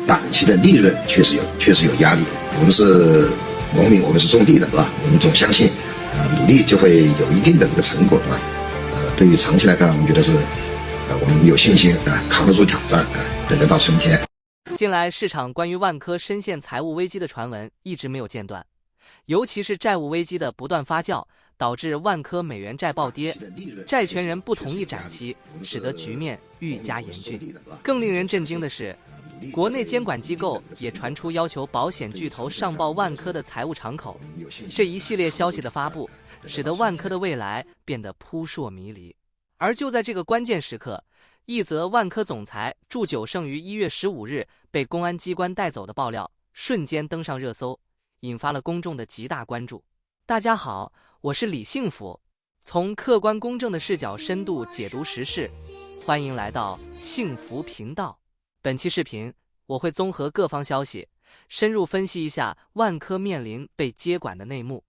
短期的利润确实有压力。我们是农民，我们是种地的，对吧？我们总相信，努力就会有一定的这个成果，对吧？对于长期来看，我们觉得是，我们有信心扛得住挑战，等得到春天。近来市场关于万科深陷财务危机的传闻一直没有间断，尤其是债务危机的不断发酵，导致万科美元债暴跌，债权人不同意展期，使得局面愈加严峻。更令人震惊的是，国内监管机构也传出要求保险巨头上报万科的财务敞口。这一系列消息的发布，使得万科的未来变得扑朔迷离。而就在这个关键时刻，一则万科总裁祝九胜于1月15日被公安机关带走的爆料瞬间登上热搜，引发了公众的极大关注。大家好，我是李幸福，从客观公正的视角深度解读时事，欢迎来到幸福频道。本期视频我会综合各方消息，深入分析一下万科面临被接管的内幕。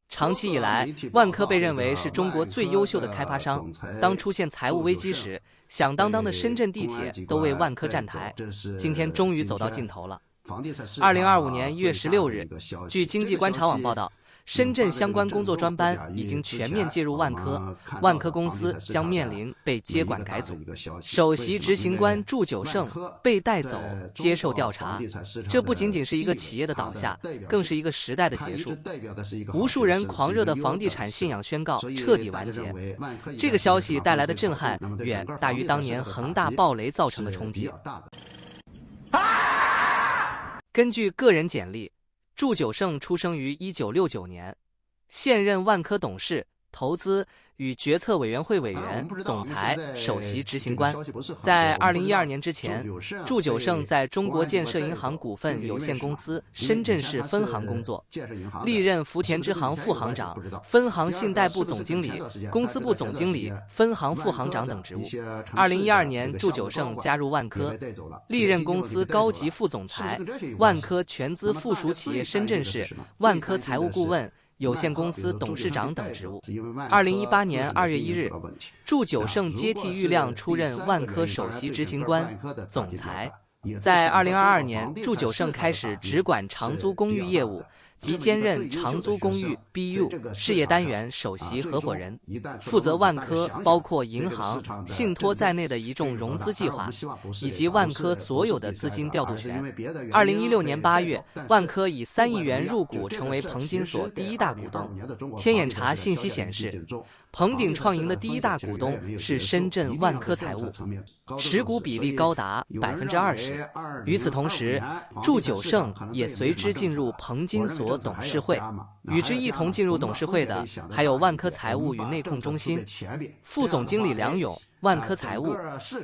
长期以来，万科被认为是中国最优秀的开发商。当出现财务危机时，响当当的深圳地铁都为万科站台。今天终于走到尽头了。2025年1月16日，据经济观察网报道，深圳相关工作专班已经全面介入万科，万科公司将面临被接管改组。首席执行官祝九胜被带走接受调查，这不仅仅是一个企业的倒下，更是一个时代的结束。无数人狂热的房地产信仰宣告彻底完结。这个消息带来的震撼远大于当年恒大暴雷造成的冲击。根据个人简历，祝九胜出生于1969年，现任万科董事、投资与决策委员会委员、总裁、首席执行官。在2012年之前，祝九胜在中国建设银行股份有限公司深圳市分行工作，历任福田支行副行长、分行信贷部总经理、公司部总经理、分行副行长等职务。2012年，祝九胜加入万科，历任公司高级副总裁、万科全资附属企业深圳市、万科财务顾问有限公司董事长等职务。2018年2月1日，祝九胜接替郁亮出任万科首席执行官、总裁。在2022年，祝九胜开始直管长租公寓业务，即兼任长租公寓 BU 事业单元首席合伙人，负责万科包括银行、信托在内的一众融资计划，以及万科所有的资金调度权。2016年8月，万科以3亿元入股，成为彭金所第一大股东。天眼查信息显示，彭鼎创营的第一大股东是深圳万科财务，持股比例高达20%。与此同时，祝九胜也随之进入彭金所董事会。与之一同进入董事会的还有万科财务与内控中心副总经理梁勇、万科财务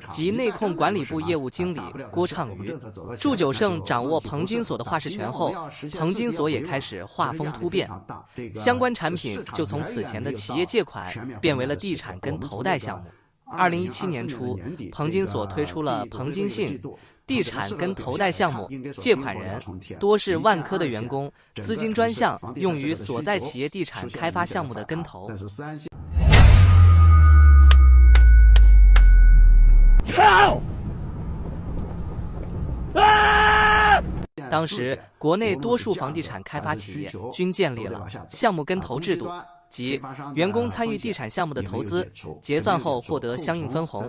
及内控管理部业务经理郭畅瑜。祝九胜掌握彭金所的话事权后，彭金所也开始画风突变，相关产品就从此前的企业借款变为了地产跟投贷项目。2017年初，彭金所推出了彭金信地产跟投贷项目，借款人多是万科的员工，资金专项用于所在企业地产开发项目的跟投。操！当时国内多数房地产开发企业均建立了项目跟投制度，即员工参与地产项目的投资，结算后获得相应分红，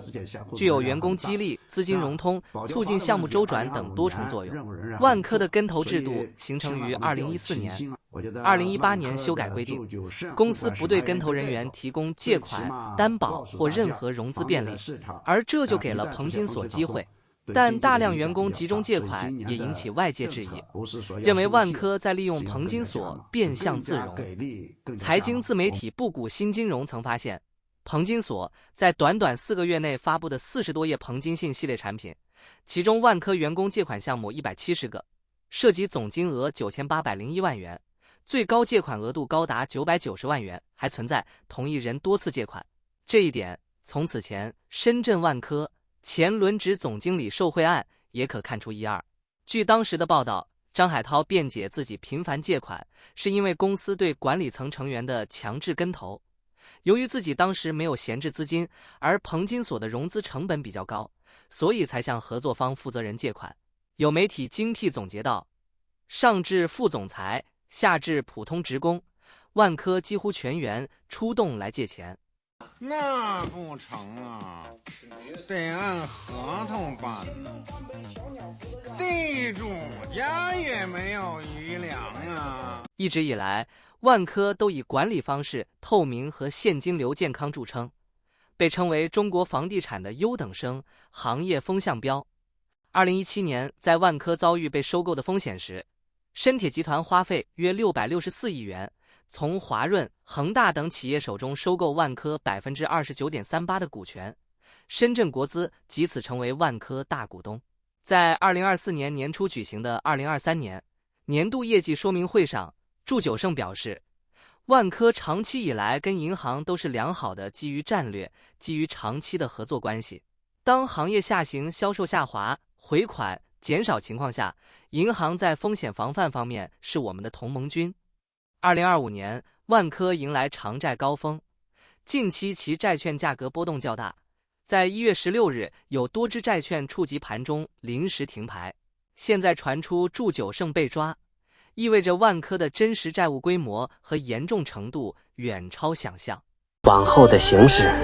具有员工激励、资金融通、促进项目周转等多重作用。万科的跟投制度形成于2014年，2018年修改规定，公司不对跟投人员提供借款、担保或任何融资便利，而这就给了彭金所机会。但大量员工集中借款也引起外界质疑，认为万科在利用彭金所变相自融。财经自媒体布谷新金融曾发现，彭金所在短短4个月内发布的40多页彭金信系列产品，其中万科员工借款项目170个，涉及总金额9801万元，最高借款额度高达990万元，还存在同一人多次借款。这一点从此前深圳万科前轮值总经理受贿案也可看出一二。据当时的报道，张海涛辩解自己频繁借款是因为公司对管理层成员的强制跟投，由于自己当时没有闲置资金，而彭金所的融资成本比较高，所以才向合作方负责人借款。有媒体精辟总结道：上至副总裁，下至普通职工，万科几乎全员出动来借钱。那不成啊，得按合同办呢。地主家也没有余粮啊。一直以来，万科都以管理方式透明和现金流健康著称，被称为中国房地产的优等生、行业风向标。2017年，在万科遭遇被收购的风险时，深铁集团花费约664亿元，从华润、恒大等企业手中收购万科 29.38% 的股权，深圳国资即此成为万科大股东。在2024年年初举行的2023年年度业绩说明会上，祝九胜表示，万科长期以来跟银行都是良好的基于战略、基于长期的合作关系。当行业下行、销售下滑、回款减少情况下，银行在风险防范方面是我们的同盟军。2025年，万科迎来偿债高峰，近期其债券价格波动较大，在1月16日有多只债券触及盘中临时停牌。现在传出祝九胜被抓，意味着万科的真实债务规模和严重程度远超想象，往后的形势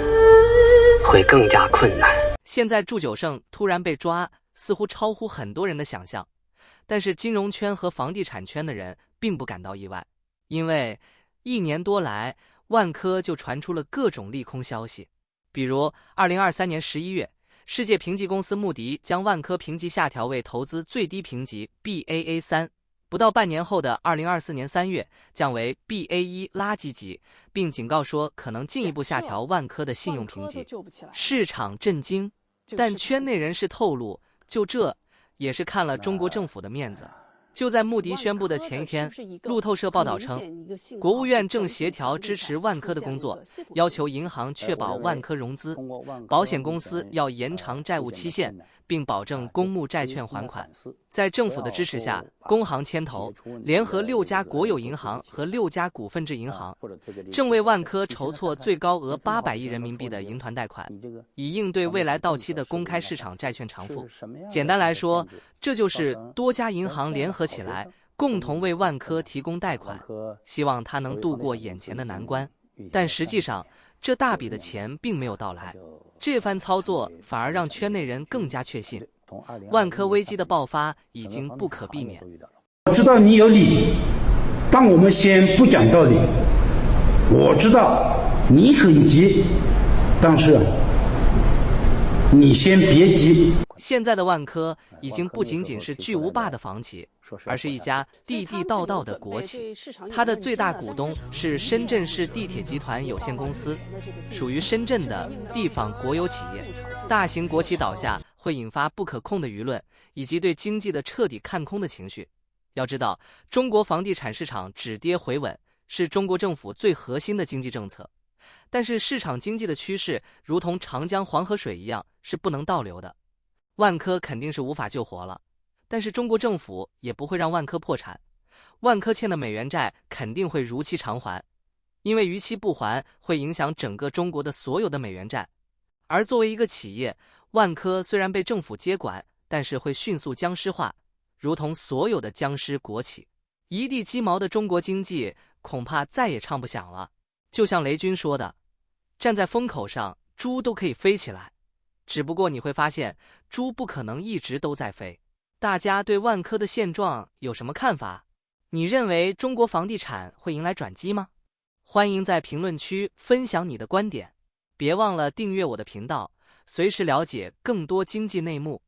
会更加困难。现在祝九胜突然被抓，似乎超乎很多人的想象，但是金融圈和房地产圈的人并不感到意外，因为1年多来，万科就传出了各种利空消息。比如2023年11月，世界评级公司穆迪将万科评级下调为投资最低评级 Baa3， 不到半年后的2024年3月降为 Ba1 垃圾级，并警告说可能进一步下调万科的信用评级。市场震惊，但圈内人士透露，就这也是看了中国政府的面子。就在穆迪宣布的前一天，路透社报道称，国务院正协调支持万科的工作，要求银行确保万科融资，保险公司要延长债务期限，并保证公募债券还款。在政府的支持下，工行牵头，联合6家国有银行和6家股份制银行，正为万科筹措最高额800亿人民币的银团贷款，以应对未来到期的公开市场债券偿付。简单来说，这就是多家银行联合起来，共同为万科提供贷款，希望它能度过眼前的难关。但实际上，这大笔的钱并没有到来。这番操作反而让圈内人更加确信，万科危机的爆发已经不可避免。我知道你有理，但我们先不讲道理。我知道你很急，但是你先别急。现在的万科已经不仅仅是巨无霸的房企，而是一家地地道道的国企。它的最大股东是深圳市地铁集团有限公司，属于深圳的地方国有企业。大型国企倒下会引发不可控的舆论，以及对经济的彻底看空的情绪。要知道，中国房地产市场止跌回稳是中国政府最核心的经济政策，但是市场经济的趋势如同长江黄河水一样，是不能倒流的。万科肯定是无法救活了，但是中国政府也不会让万科破产。万科欠的美元债肯定会如期偿还，因为逾期不还会影响整个中国的所有的美元债。而作为一个企业，万科虽然被政府接管，但是会迅速僵尸化，如同所有的僵尸国企。一地鸡毛的中国经济恐怕再也唱不响了。就像雷军说的，站在风口上，猪都可以飞起来。只不过你会发现，猪不可能一直都在飞。大家对万科的现状有什么看法？你认为中国房地产会迎来转机吗？欢迎在评论区分享你的观点。别忘了订阅我的频道，随时了解更多经济内幕。